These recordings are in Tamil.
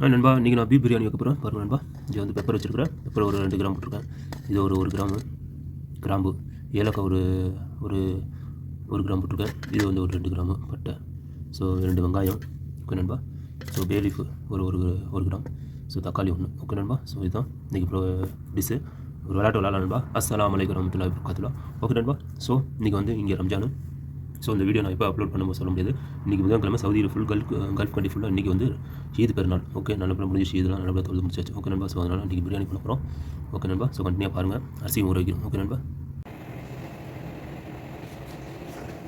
நண்பா இன்றைக்கி நான் பீஃப் பிரியாணி வைக்க போகிறேன் பாருங்கள் நண்பா. இது வந்து பெப்பர் வச்சுருக்கிறேன். பெப்பர் ஒரு 2 கிராம் போட்டிருக்கேன். இது ஒரு கிராமு கிராம்பு, ஏலக்காய் ஒரு 1 கிராம் போட்டிருக்கேன். இது வந்து ஒரு 2 கிராமு பட்டை. ஸோ 2 வெங்காயம் ஓகே நண்பா. ஸோ பே லீஃப் ஒரு கிராம். ஸோ தக்காளி 1 ஓகே நண்பா. ஸோ இதுதான் இன்றைக்கி டிஷ்ஷு. ஒரு விளையாட்டு நண்பா. அஸ்ஸலாமு அலைக்கும் வரஹ்மத்துல்லாஹி வபரகாத்துஹ். ஓகே நண்பா. ஸோ இன்றைக்கி வந்து இங்கே ரம்ஜானு. ஸோ இந்த வீடியோ நான் இப்போ அப்லோட் பண்ணும்போது சொல்ல முடியாது. இன்றைக்கி புதன்கிழமை சவுதியில் கல்ஃப் கண்ட்ரி ஃபுல்லாக இன்றைக்கி வந்து ஈத் பெருநாள். ஓகே நல்லபடியாக முடிஞ்சு ஈதெல்லாம் நல்லபடியாக தொழுது முடிச்சாச்சு. ஓகே நண்பா. ஸோ அதனால் இன்றைக்கி பிரியாணி பண்ண போகிறோம். ஓகே நண்பா. ஸோ கண்டினியூ பாருங்கள். அரிசியும் ஊற வைக்கணும். ஓகே நண்பா.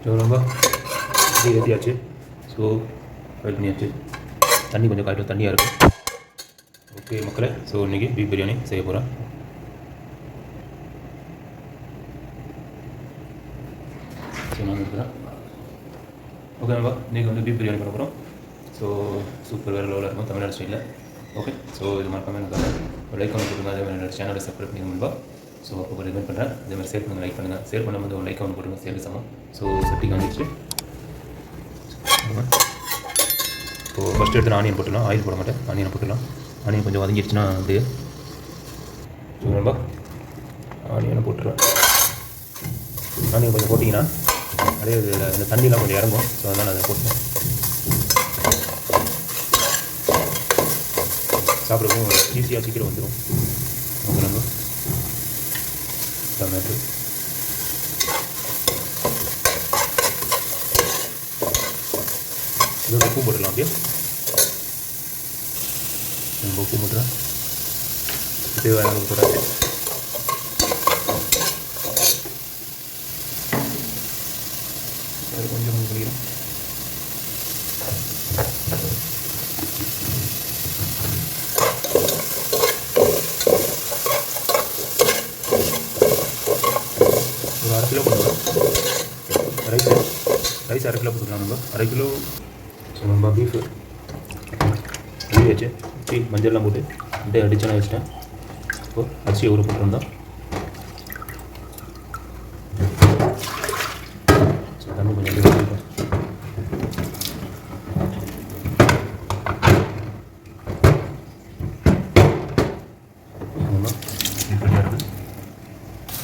ஸோ நண்பா அரிசி ஏற்றியாச்சு. ஸோ ஃப்ரை பண்ணியாச்சு. தண்ணி கொஞ்சம் காய்ட்டு தண்ணியாக இருக்குது. ஓகே மக்களே. ஸோ இன்றைக்கி பீஃப் பிரியாணி செய்ய போகிறேன். ஸோ நான் இருக்கிறேன். ஓகே நண்பா. இன்றைக்கி வந்து பீஃப் பிரியாணி பண்ண போகிறோம். ஸோ சூப்பர் வேறு லெவலில் இருக்கும் தமிழ்நாடு ஸ்டைலில். ஓகே. ஸோ இது மறக்காமல் எனக்கு ஒரு லைக் பண்ணி கொடுங்க. அதே மாதிரி என்னோட சேனலை சப்ஸ்கிரைப் பண்ணிங்க நண்பா. ஸோ அப்போ ரிமைண்ட் பண்ணுறேன். அதே மாதிரி ஷேர் பண்ணுங்கள், லைக் பண்ணுங்கள். ஷேர் பண்ணும்போது ஒரு லைக் ஒன்று போட்டுருங்க. சேல் சமம். ஸோ சட்டி காஞ்சிச்சு. ஸோ ஃபஸ்ட்டு எடுத்து ஆனியன் போட்டுடலாம். ஆயில் போட மாட்டேன். ஆனியன் போட்டுடலாம். ஆனியன் கொஞ்சம் வதங்கிடுச்சுன்னா அப்படியே ஸோ நண்பா ஆனியனை போட்டுருவேன். ஆனியன் கொஞ்சம் போட்டிங்கன்னா அப்படியே இந்த தண்ணியெலாம் கொஞ்சம் இறங்கும். ஸோ அதனால் அதை போட்டேன். சாப்பிட்றதுக்கும் ஈஸியாக சீக்கிரம் வந்துடும். ஓகே நண்பா. டொமேட்டோ இது உப்பு போட்டுடலாம். அப்படியே நம்ம உப்பு போட்டுறேன். தேவையான அளவு போட்டாச்சு. அது கொஞ்சம் பண்ணிக்கிறேன். ஒரு 1/2 கிலோ போட்டுக்கலாம். ரைஸ் 1/2 கிலோ போட்டுக்கலாம். நம்ம 1/2 கிலோ. ஸோ நம்ம பீஃபு வச்சு மஞ்சள்லாம் போட்டு அப்படியே அடிச்சுனா வச்சுட்டேன். இப்போது அரிசியை ஊற போட்டுருந்தோம். ஸோ தண்ணி கொஞ்சம் அப்படியே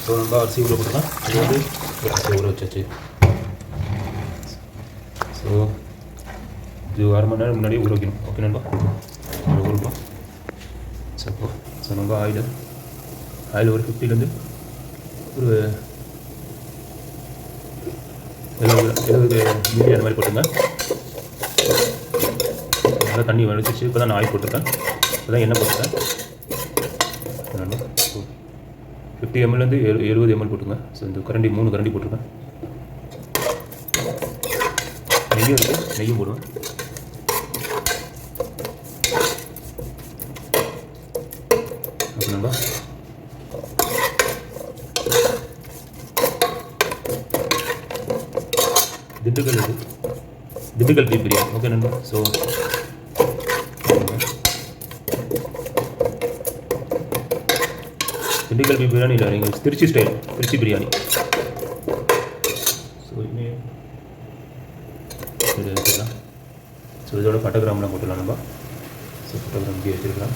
ஸோ நம்ம அரிசி ஊற போட்டுக்கலாம். இது வந்து அரிசி ஊற வச்சாச்சு. ஸோ இது 1/2 மணி நேரம் முன்னாடியே ஊற வைக்கணும். ஓகே நண்பா. ஊறுப்போம். ஸோ நம்ம ஆயில் ஒரு 50லேருந்து ஒரு 70 மில்லி அந்த மாதிரி போட்டுங்க. நல்லா தண்ணி வடிச்சிச்சு. இப்போ தான் நான் ஆயில் போட்டிருக்கேன். இப்போ தான் எண்ணெய் போட்டிருக்கேன். நண்பா 50 ml 70 ml போட்டுங்க. ஸோ இந்த 3 கரண்டி போட்டிருக்கேன். நெய்யும் இருக்குது. நெய்யும் போடுவேன். ஓகே நண்பா. திண்டுக்கல் பீஃப் பிரியாணி. ஓகே நண்பா. ஸோ திண்டுக்கல் பீஃப் பிரியாணி இல்லை, நீங்கள் திருச்சி ஸ்டைல் திருச்சி பிரியாணி. ஸோ இது வச்சுக்கலாம். ஸோ இதோட பட்டை கிராம்லாம் போட்டுக்கலாம் நம்ம. ஸோ பட்டை கிராம் இங்கே வச்சுருக்கலாம்.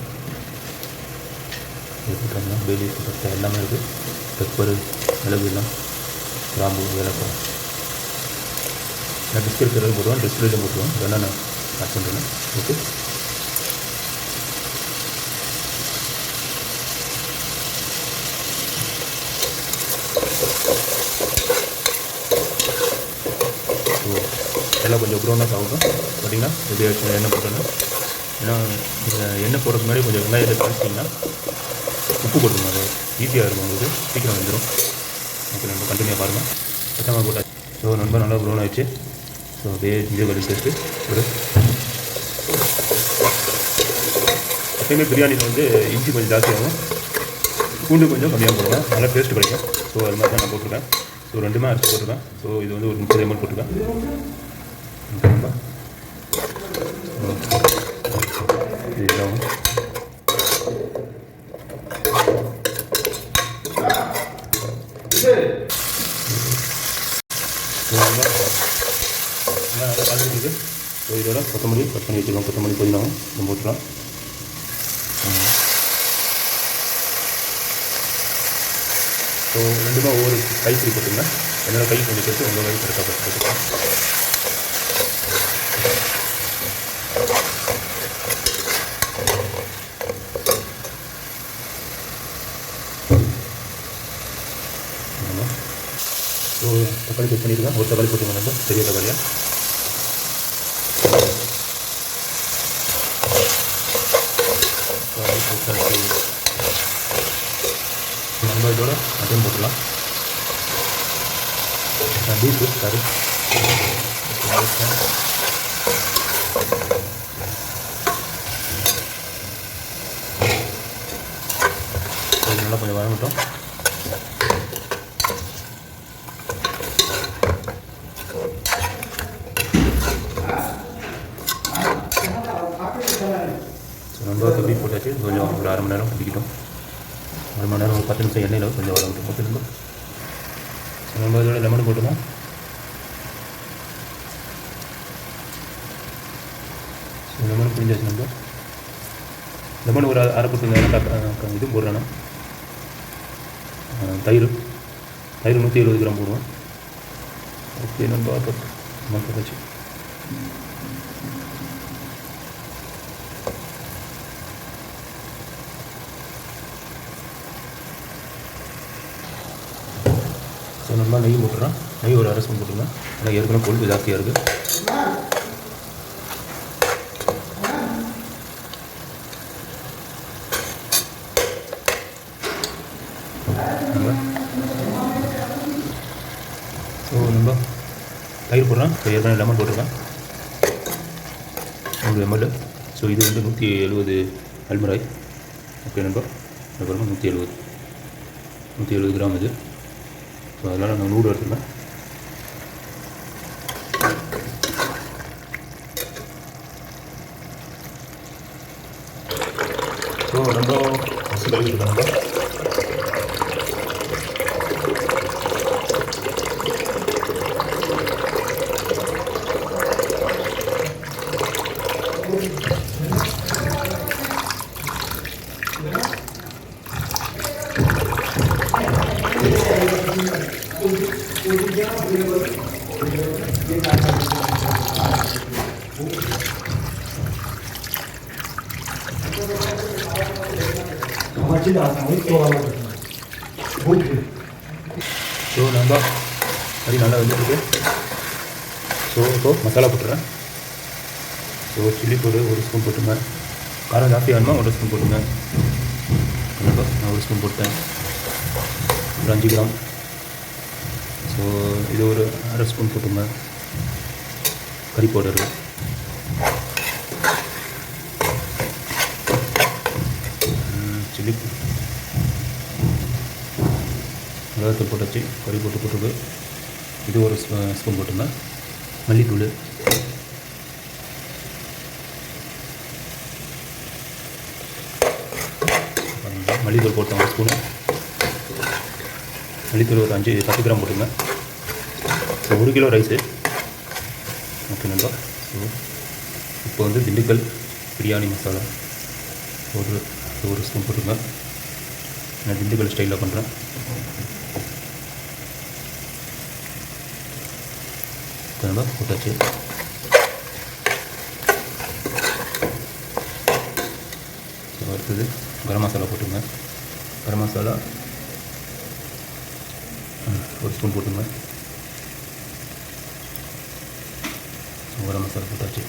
போட்டுக்கலாம். பேலி பட்டை எல்லாமே இருக்குது. பெப்பரு, மிளகு எல்லாம், கிராம்பு, ஏலக்காய் நான் டிஸ்கிரிப்ஷனில் போடுவேன். டிஸ்பிளேலையும் போட்டுருவேன். வேணால் நான் ஆட் பண்ணுறேன். ஓகே. எல்லாம் கொஞ்சம் ப்ரௌனாக ஆகட்டும். பார்த்தீங்கன்னா எப்படி எண்ணெய் போட்டோன்னா, ஏன்னா எண்ணெய் போடுறதுக்கு முன்னாடி கொஞ்சம் வெங்காயத்தை காய்ச்சிட்டிங்கன்னா உப்பு போட்டுருங்க. அது ஈஸியாக இருக்கும் உங்களுக்கு, சீக்கிரம் வந்துடும். ஓகே நம்ம கண்டினியூ பாருங்கள். பச்சை போட்டாச்சு. ஸோ ரொம்ப நல்லா ப்ரௌன் ஆகிடுச்சு. ஸோ அப்படியே இஞ்சி கறி சேர்த்து ஒரு எப்பயுமே பிரியாணியில் வந்து இஞ்சி கொஞ்சம் ஜாஸ்தியாகும், பூண்டு கொஞ்சம் கம்மியாக போடுவேன். நல்லா டேஸ்ட் கிடைக்கும். ஸோ அது மாதிரி தான் நான் போட்டிருக்கேன். ஸோ 2 அரிசி போட்டிருக்கேன். ஸோ இது வந்து ஒரு 30 ml போட்டிருக்கேன். ஓகேங்களா. இதுதான் நல்லா கலந்துருக்கு. ஸோ இதோட கொத்தமல்லி கட் பண்ணி வச்சுக்கலாம். கொத்தமல்லி புதினாவும் நம்ம போட்டுக்கலாம். ஸோ ரெண்டுமே ஒவ்வொரு கைப்பிடி போட்டுங்க. என்னோடய கை கொஞ்சம் பெருசு, உங்கள் கை கரெக்டாக போட்டுக்கலாம். ஸோ தக்காளி கட் பண்ணியிருக்கேன். ஒரு தக்காளி போட்டுங்க, பெரிய தக்காளியாக. நம்ம இதோட மட்டன் போட்டுடலாம். பீஃபு சாரி நல்லா கொஞ்சம் வதங்கட்டும். நம்ம பீஃப் போட்டாச்சு. கொஞ்சம் ஒரு 1/2 மணி நேரம் பிடிக்கட்டும். 1 மணி நேரம், ஒரு 10 நிமிஷம் எண்ணெயில் கொஞ்சம் வதங்கட்டும். ஓகே நம்ம நம்ம இதோட லெமன் போட்டுக்கலாம். லெமன் பிடிஞ்சாச்சு. நம்ம லெமன் ஒரு 1/2 போட்டுங்க. இதுவும் போடுறேன்னா தயிர் 170 கிராம் போடுவோம். ஓகே நம்ம போட்டாச்சு. ஸோ நம்ம நெய் போட்டுறோம். நெய் ஒரு 1/2 ஸ்பூன் போட்டுருங்க. ஏன்னா ஏற்கனவே கொழுப்பு ஜாஸ்தியாக இருக்குது. ஸோ நம்ம தயிர் போடுறோம். ஸோ ஏற்கனவே லெமன் போட்டிருக்கேன் 100 ml. ஸோ இது வந்து 170 அல்மராய். ஓகே நம்ப அப்புறமா 170 கிராம் இது. ஸோ அதனால் நான் 100 எடுத்துருக்கேன். ஸோ நம்ம அரிசி கழுவிட்டுருக்கோம். நம்ம ஸோ நம்ம கறி நல்லா வந்துருக்கு. ஸோ இப்போ மசாலா போட்டுறேன். ஸோ சில்லி பவுடர் 1 ஸ்பூன் போட்டுங்க. காரம் ஜாஸ்தி வேணுமா 1 ஸ்பூன் போட்டுங்க. நான் 1 ஸ்பூன் போட்டேன். ஒரு 5 கிராம். ஸோ இது ஒரு 1/2 ஸ்பூன் போட்டுங்க. கறி பவுடரு சில்லி மிளகாத்தூள் போட்டாச்சு. கறி போட்டுருக்கு. இது ஒரு ஸ்பூன் போட்டுங்க. மல்லித்தூள் மல்லித்தூள் போட்டேன் 1 ஸ்பூனு. மல்லித்தூள் ஒரு 10 கிராம் போட்டுங்க. So 1 kilo rice. ஓகே நல்லா. ஸோ இப்போ வந்து திண்டுக்கல் பிரியாணி மசாலா ஒரு ஸ்பூன் போட்டுங்க. நான் திண்டுக்கல் ஸ்டைலில் பண்ணுறேன். நம்ம போட்டாச்சு. ஸோ அடுத்தது கரம் மசாலா போட்டுங்க. கரம் மசாலா 1 ஸ்பூன் போட்டுங்க. கரம் மசாலா போட்டாச்சு.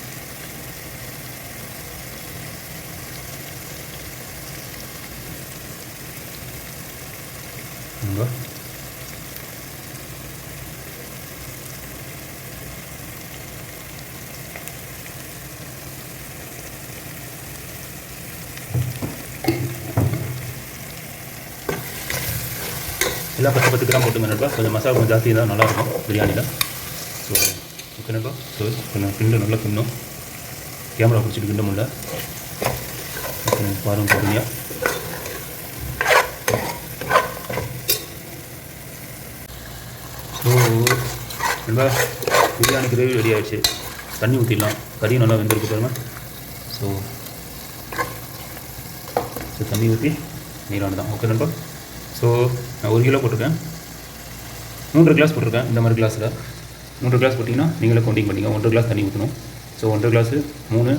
எல்லாம் 10 கிராம் போட்டுங்க நண்பா. கொஞ்சம் மசாலா கொஞ்சம் ஜாஸ்தி தான் நல்லாயிருக்கும் பிரியாணியில். ஸோ ஓகே நண்பா. ஸோ கொஞ்சம் கிண்டு நல்லா கிண்ணும். கேமரா பிடிச்சிட்டு கிண்ட முடியல. ஓகே பாருங்கள் பொறுமையாக. ஸோ நண்பா பிரியாணி கிரேவி ரெடி ஆகிடுச்சு. தண்ணி ஊற்றிடலாம். கறியும் நல்லா வெந்திருக்கு பாருங்கள். ஸோ தண்ணி ஊற்றி நீரானு தான். ஓகே நண்பா. ஸோ நான் 1 கிலோ போட்டிருக்கேன், 3 கிளாஸ் போட்டிருக்கேன். இந்த மாதிரி கிளாஸில் 3 கிளாஸ் போட்டிங்கன்னா நீங்களே கவுண்டிங் பண்ணிங்க. 1 கிளாஸ் தண்ணி ஊற்றணும். ஸோ 1 கிளாஸு 3,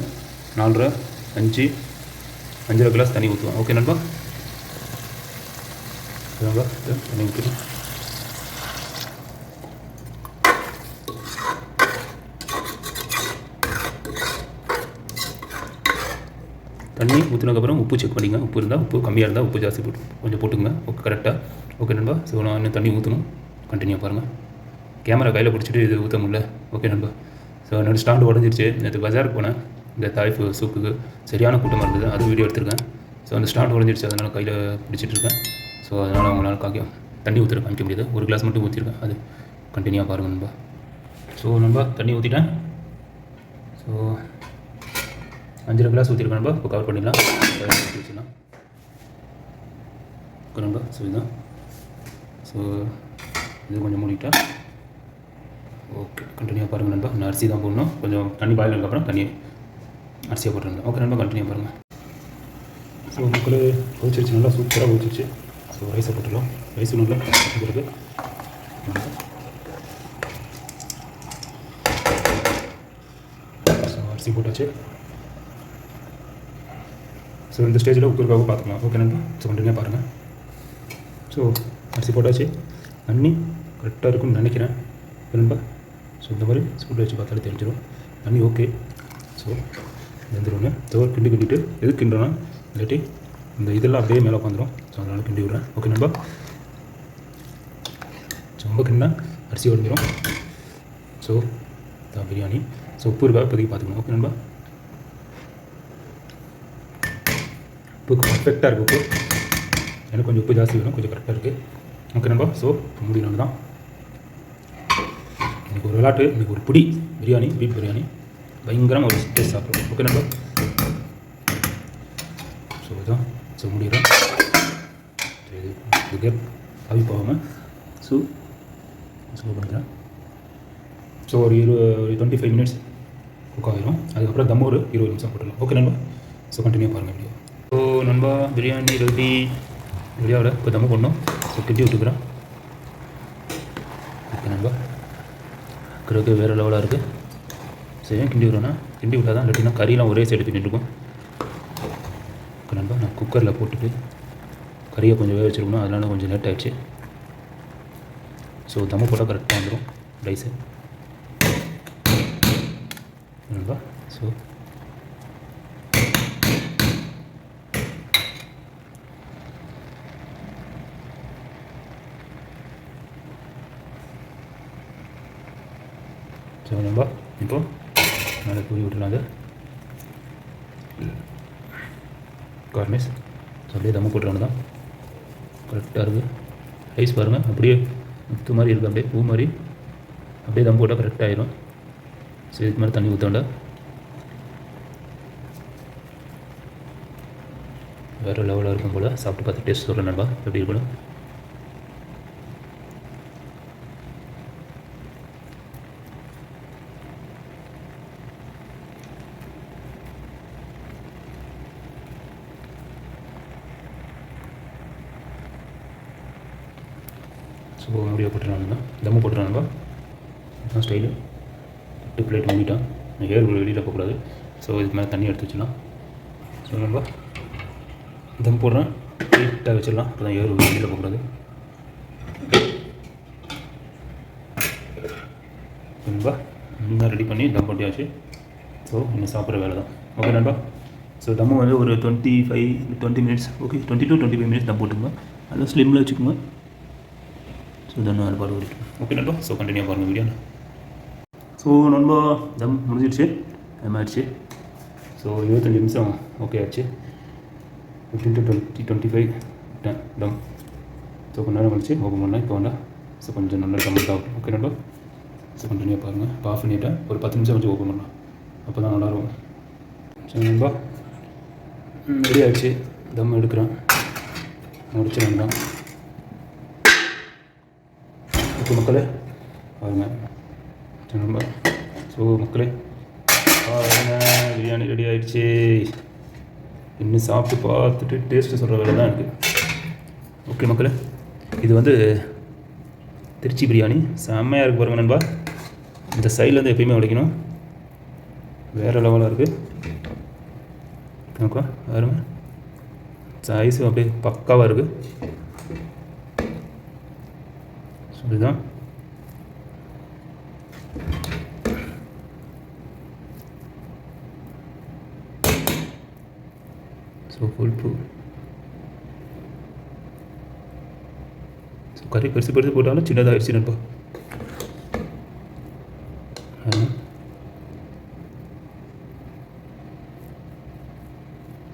4, 5, 5 கிளாஸ் தண்ணி ஊற்றுவோம். ஓகே நண்பா, நண்பா தண்ணி ஊற்றிடும். தண்ணி ஊற்றினதுக்கப்புறம் உப்பு செக் பண்ணிங்க. உப்பு இருந்தால், உப்பு கம்மியாக இருந்தால் உப்பு ஜாஸ்தி போட்டு கொஞ்சம் போட்டுங்க. ஓகே கரெக்டாக. ஓகே நண்பா, ஸோ நான் இன்னும் தண்ணி ஊற்றணும். கண்டினியூ பாருங்கள். கேமரா கையில் பிடிச்சிட்டு இது ஊற்ற முடியல. ஓகே நண்பா, ஸோ என்னோட ஸ்டாண்டு உடஞ்சிருச்சு. நேற்று பஜாருக்கு போனேன், இந்த தாய்ஃப் சூப்புக்கு சரியான கூட்டமாக இருந்தது, அது வீடியோ எடுத்திருக்கேன். ஸோ அந்த ஸ்டாண்டு உடஞ்சிருச்சு, அதனால் கையில் பிடிச்சிட்டு இருக்கேன். ஸோ அதனால் அவங்களால தண்ணி ஊற்றுற காமிக்க முடியாது. 1 கிளாஸ் மட்டும் ஊற்றிருக்கேன், அது கண்டினியூவாக பாருங்கள் நண்பா. ஸோ நண்பா தண்ணி ஊற்றிட்டேன். ஸோ 5 கிளாஸ் ஊற்றிருக்கேன் நண்பா. இப்போ கவர் பண்ணிடலாம், ஊற்றி வச்சிடலாம். ஓகே நண்பா, ஸோ இதுதான். ஸோ இது கொஞ்சம் மூடிட்டா ஓகே. கண்டினியூவாக பாருங்கள் நண்பா. நான் அரிசி தான் போடணும், கொஞ்சம் தண்ணி பாயில் ஆனதுக்கப்புறம் தண்ணி அரிசியாக போட்டுருந்தேன். ஓகே நண்பா, கண்டினியூ பாருங்கள். ஸோ மக்கள் கொதிச்சிருச்சு, நல்லா சூப்பராக கொதிச்சிருச்சு. ஸோ ரைஸை போட்டுடலாம். ரைஸ் நல்லா இருக்குது. ஸோ அரிசி போட்டாச்சு. ஸோ இந்த ஸ்டேஜில் உப்பு இருக்காக பார்த்துக்கலாம். ஓகே நண்பா, ஸோ கண்டினியூவாக பாருங்கள். ஸோ அரிசி போட்டாச்சு, தண்ணி கரெக்டாக இருக்குன்னு நினைக்கிறேன் நண்பா. ஸோ இந்த மாதிரி ஸ்பூன் வச்சு பார்த்தாலே தெரிஞ்சிடும் தண்ணி ஓகே. ஸோ வெந்துடுங்க. தோர் கிண்டிட்டு எது கிண்டுறோன்னா இல்லாட்டி இந்த இதெல்லாம் அப்படியே மேலே உட்காந்துரும். ஸோ அதனால் கிண்டி விடுறேன். ஓகே நண்பா, ரொம்ப கிண்டா அரிசி உடஞ்சிரும். ஸோ தான் பிரியாணி. ஸோ உப்பு இருக்கா இப்போதைக்கு பார்த்துக்கணும். ஓகே நண்பா, உப்பு பர்ஃபெக்டாக இருக்குது. உப்பு எனக்கு கொஞ்சம் உப்பு ஜாஸ்தி வேணும், கொஞ்சம் கரெக்டாக இருக்குது. ஓகே நண்பா, ஸோ முடியல தான். இன்றைக்கி ஒரு விளாட்டு, இன்றைக்கி ஒரு பிடி பிரியாணி, பீஃப் பிரியாணி பயங்கரமாக ஒரு டேஸ்ட் சாப்பிட்றோம். ஓகே நண்பா, ஸோ இதுதான். ஸோ முடிகிறேன். இது கேப் ஆவி போகாமல் ஸோ பண்ணிக்கிறேன். ஸோ ஒரு 25 மினிட்ஸ் குக் ஆகிடும். அதுக்கப்புறம் தம் ஒரு 20 நிமிஷம் போட்டுடலாம். ஓகே நண்பா, ஸோ கண்டினியூ பாருங்கள் வீடியோ. ஸோ நண்பா பிரியாணி ரெடியாவில் இப்போ தம் பண்ணோம். ஸோ கிண்டி விட்டுக்கிறேன். ஓகே நண்பா, கிரகு வேறு லெவலாக இருக்குது. சரி கிண்டி விடுறேன்னா கிண்டி விட்டால் தான், இல்லாட்டினா கறியெலாம் ஒரே சைடு தின்னுருக்கும். ஓகே நண்பா, நான் குக்கரில் போட்டுட்டு கறியை கொஞ்சம் வேக வச்சுருக்கணும், அதனால கொஞ்சம் லேட் ஆகிடுச்சு. ஸோ தம்மு போட்டால் கரெக்டாக வந்துடும் ரைஸு நண்பா. ஸோ நண்பா இப்போ மேலே தூவி விட்டுலாம் அது கார்னிஷ். ஸோ அப்படியே தம்மு போட்டுறானு தான் கரெக்டாக இருக்குது. ரைஸ் பாருங்கள், அப்படியே முத்து மாதிரி இருக்குது, அப்படியே பூ மாதிரி. அப்படியே தம் போட்டால் கரெக்டாக ஆயிடும். ஸோ இதுக்கு மேலே தண்ணி ஊற்றாண்டா வேறு லெவலாக இருக்கும் போல். சாப்பிட்டு பார்த்து டேஸ்ட் சொல்கிறேன் நண்பா எப்படி இருக்கணும். ஸோ முடிய போட்டுறானுங்க, தம்மு போட்டுறானுங்க. இதுதான் ஸ்டைலு. 8 பிளேட் வாங்கிட்டான். ஏர் வெளியில் போகக்கூடாது. ஸோ இதுக்கு மேலே தண்ணி எடுத்து வச்சிடலாம். ஸோ நண்பா தம் போடுறேன், நீட்டாக வச்சிடலாம். அப்போ தான் ஏர் வெளியில் போகக்கூடாது. நண்பா இன்னும் ரெடி பண்ணி தம் போட்டியாச்சு. ஸோ இன்னும் சாப்பிட்ற வேலை தான். ஓகே நண்பா, ஸோ தம்மு வந்து ஒரு 20 மினிட்ஸ். ஓகே 20 to 25 மினிட்ஸ் தம் போட்டுங்க. நல்லா ஸ்லிம்மில் வச்சுக்கோங்க. ஸோ இதெல்லாம் அது பாடு வரைக்கும். ஓகே நண்பா, ஸோ கண்டினியூ பாருங்கள் வீடியோ. ஸோ நண்பா தம் முடிஞ்சிடுச்சு, டைம் ஆகிடுச்சு. ஸோ 25 நிமிஷம் ஓகே ஆச்சு. 15 to 25 தம். ஸோ கொஞ்சம் நேரம் கழிச்சு ஓப்பன் பண்ணேன். இப்போ வேண்டாம். ஸோ கொஞ்சம் நல்லா கம்மியாக ஆகும். ஓகே நண்பா, ஸோ கண்டினியூ பாருங்கள். இப்போ ஆஃப் பண்ணிவிட்டேன். ஒரு 10 நிமிஷம் வச்சு ஓப்பன் பண்ணலாம், அப்போ தான் நல்லாயிருக்கும். சரி நண்பா ரெடி ஆகிடுச்சு. தம் எடுக்கிறேன், முடிச்சு நண்பா. ஓகே மக்களே பாருங்கள். சரி நண்பா, ஸோ மக்களே பாருங்கள், பிரியாணி ரெடி ஆகிடுச்சு. இன்னும் சாப்பிட்டு பார்த்துட்டு டேஸ்ட்டு சொல்கிற வேலை தான் இருக்குது. ஓகே மக்களே, இது வந்து திருச்சி பிரியாணி செம்மையாக இருக்குது பாருங்கள் நண்பா. இந்த சைட்லேருந்து எப்பயுமே உடைக்கணும், வேறு லெவலாக இருக்குது. ஓகே பாருங்க, சைஸும் அப்படியே பக்காவாக இருக்குது. ஸோ இதுதான் ஸோ ஃபுல் ப்ரூ. ஸோ கறி பெருசு பெருசு போட்டாலும் சின்னதாக ஆயிடுச்சு நண்பா.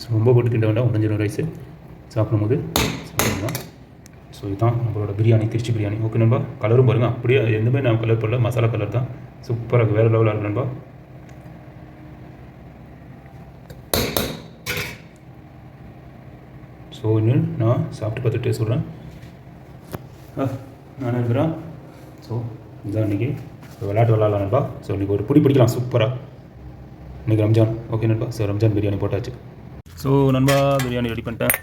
ஸோ ரொம்ப போட்டு கிண்ட வேண்டாம், உடஞ்சிடும் ரைஸு சாப்பிடும்போது. சாப்பிடலாம். ஸோ இதுதான் நம்மளோட பிரியாணி, திருச்சி பிரியாணி. ஓகே நண்பா, கலரும் பாருங்கள், அப்படியே எந்தமாதிரி நான் கலர் போடல, மசாலா கலர் தான். சூப்பராக வேறு லெவலாக இருக்கு நண்பா. ஸோ இன்னும் நான் சாப்பிட்டு பார்த்துட்டே சொல்கிறேன். நான் இருக்கிறேன். ஸோ இதுதான் இன்றைக்கி விளையாட்டு விளாட்லாம் நண்பா. ஸோ இன்றைக்கி ஒரு பிடி பிடிக்கலாம் சூப்பராக. இன்றைக்கி ரம்ஜான். ஓகே நண்பா, ஸோ ரம்ஜான் பிரியாணி போட்டாச்சு. ஸோ நண்பா, பிரியாணி ரெடி பண்ணிட்டேன்.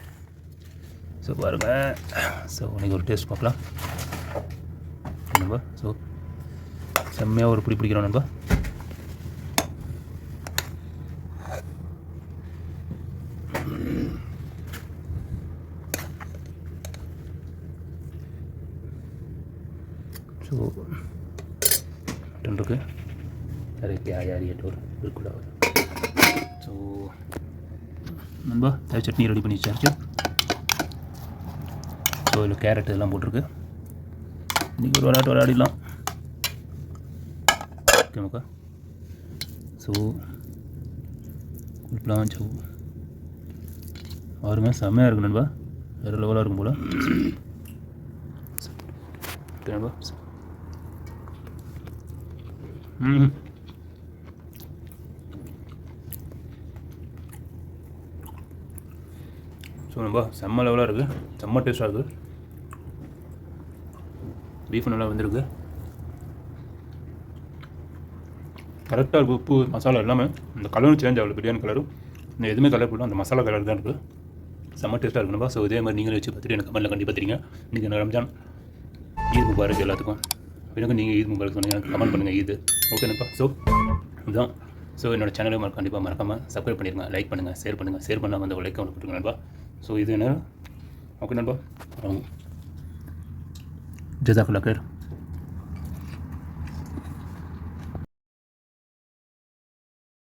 ஸோ பாருங்கள், ஸோ இன்றைக்கி ஒரு டேஸ்ட் பார்க்கலாம் நண்பா. ஸோ செம்மையாக ஒரு பிடி பிடிக்கிறோம் நண்பா. ஸோ மட்டன் இருக்குது, நிறைய பியாரி ஒரு இருக்குள்ள. ஸோ நண்பா, தயிர் சட்னி ரெடி பண்ணி வச்சாச்சு. ஸோ இதில் கேரட் இதெல்லாம் போட்டிருக்கு. இன்றைக்கி ஒரு விளையாட்டு விளையாடிடலாம். ஓகேமாக்கா. ஸோ குளிப்பலாம். ஸோ பாருங்க, செம்மையாக இருக்குது நண்பா, வேறு லெவலாக இருக்கும் போல். ஓகே நண்பா. ஸோ நண்பா, செம்ம லெவலாக இருக்குது, செம்ம டேஸ்ட்டாக இருக்குது. பீஃப் நல்லா வந்துருக்கு, கரெக்டாக இருக்குது. உப்பு மசாலா எல்லாமே, இந்த கலரும் சேஞ்ச் ஆகல, பிரியாணி கலரும் இந்த எதுவுமே கலர் போடலாம், அந்த மசாலா கலர் தான் இருக்குது. செம்ம டேஸ்ட்டாக இருக்குதுப்பா. ஸோ இதே மாதிரி நீங்களும் வச்சு பார்த்துட்டு எனக்கு கமெண்ட்டில் கண்டிப்பாக தெரியுங்க. இன்றைக்கி எனக்கு ரம்ஜான், ஈத் முபாரக் எல்லாத்துக்கும். எனக்கு நீங்கள் ஈத் முபாரக் சொன்னீங்க, எனக்கு கமெண்ட் பண்ணுங்கள் ஈத். ஓகேப்பா. ஸோ இதுதான். ஸோ என்னோடய சேனலும் கண்டிப்பாக மறக்காமல் சப்ஸ்கிரைப் பண்ணிடுங்க, லைக் பண்ணுங்கள், ஷேர் பண்ணுங்கள். ஷேர் பண்ணாமல் அந்த லைக் ஒன்று போட்டுருங்க நண்பா. ஸோ இது என்ன. ஓகே நண்பா, ஜஸாக்கல்லாஹ் கைர்.